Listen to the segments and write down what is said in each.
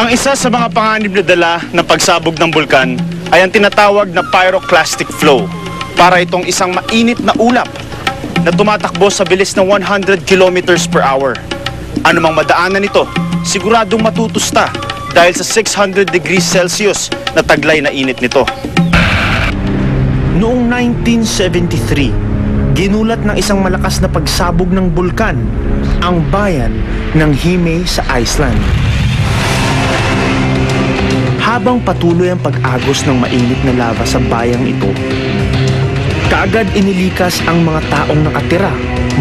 Ang isa sa mga panganib na dala ng pagsabog ng bulkan ay ang tinatawag na pyroclastic flow, para itong isang mainit na ulap na tumatakbo sa bilis ng 100 kilometers per hour. Anumang madaanan nito, siguradong matutusta dahil sa 600 degrees Celsius na taglay na init nito. Noong 1973, ginulat ng isang malakas na pagsabog ng bulkan ang bayan ng Hime sa Iceland. Habang patuloy ang pag-agos ng mainit na lava sa bayang ito, kaagad inilikas ang mga taong nakatira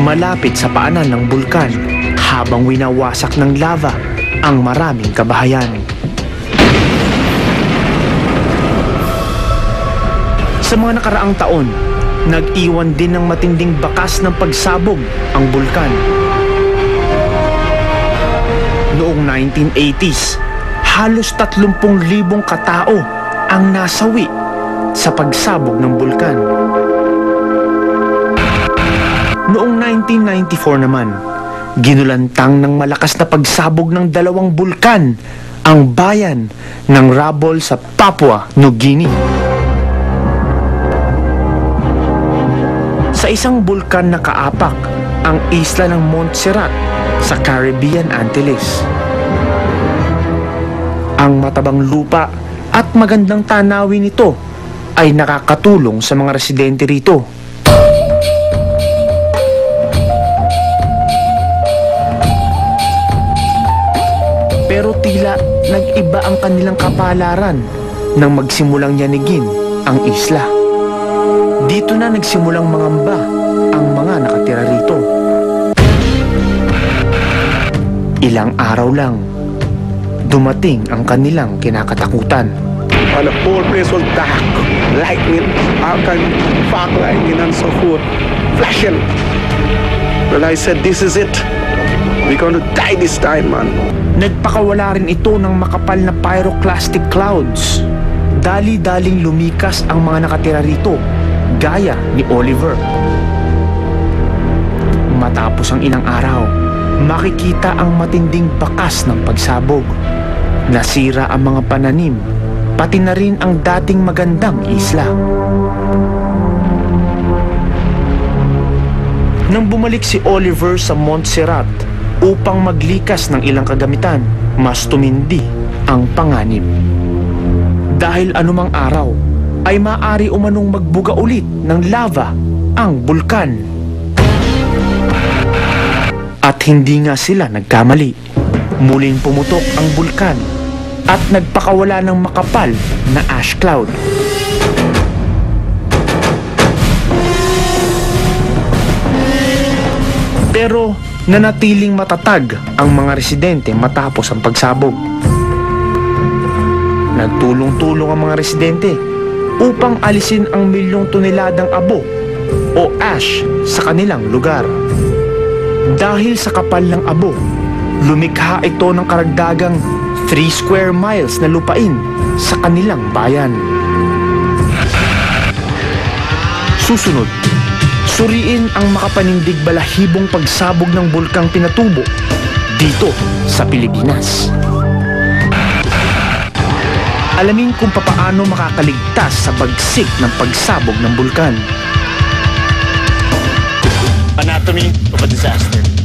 malapit sa paanan ng bulkan habang winawasak ng lava ang maraming kabahayan. Sa mga nakaraang taon, nag-iwan din ng matinding bakas ng pagsabog ang bulkan. Noong 1980s, halos 30,000 katao ang nasawi sa pagsabog ng bulkan. Noong 1994 naman, ginulantang ng malakas na pagsabog ng 2 bulkan ang bayan ng Rabaul sa Papua New Guinea. Sa isang bulkan na kaapak ang isla ng Montserrat sa Caribbean Antilles. Ang matabang lupa at magandang tanawin nito ay nakakatulong sa mga residente rito. Pero tila nag-iba ang kanilang kapalaran nang magsimulang yanigin ang isla. Dito na nagsimulang mangamba ang mga nakatira rito. Ilang araw lang, dumating ang kanilang kinakatakutan. The whole place was dark, lightning, all kind of fog lightning and so forth, flashing. Well, I said, this is it. We're going to die this time, man. Nagpakawala rin ito ng makapal na pyroclastic clouds. Dali-daling lumikas ang mga nakatira rito, gaya ni Oliver. Matapos ang ilang araw, makikita ang matinding bakas ng pagsabog. Nasira ang mga pananim, pati na rin ang dating magandang isla. Nang bumalik si Oliver sa Montserrat upang maglikas ng ilang kagamitan, mas tumindi ang panganib. Dahil anumang araw ay maaari umanong magbuga ulit ng lava ang bulkan. At hindi nga sila nagkamali. Muling pumutok ang bulkan at nagpakawala ng makapal na ash cloud. Pero nanatiling matatag ang mga residente matapos ang pagsabog. Nagtulong-tulong ang mga residente upang alisin ang milyong toneladang abo o ash sa kanilang lugar. Dahil sa kapal ng abo, lumikha ito ng karagdagang 3 square miles na lupain sa kanilang bayan. Susunod, suriin ang makapanindig balahibong pagsabog ng bulkang Pinatubo dito sa Pilipinas. Alamin kung papaano makakaligtas sa bagsik ng pagsabog ng bulkan. Anatomy of a Disaster.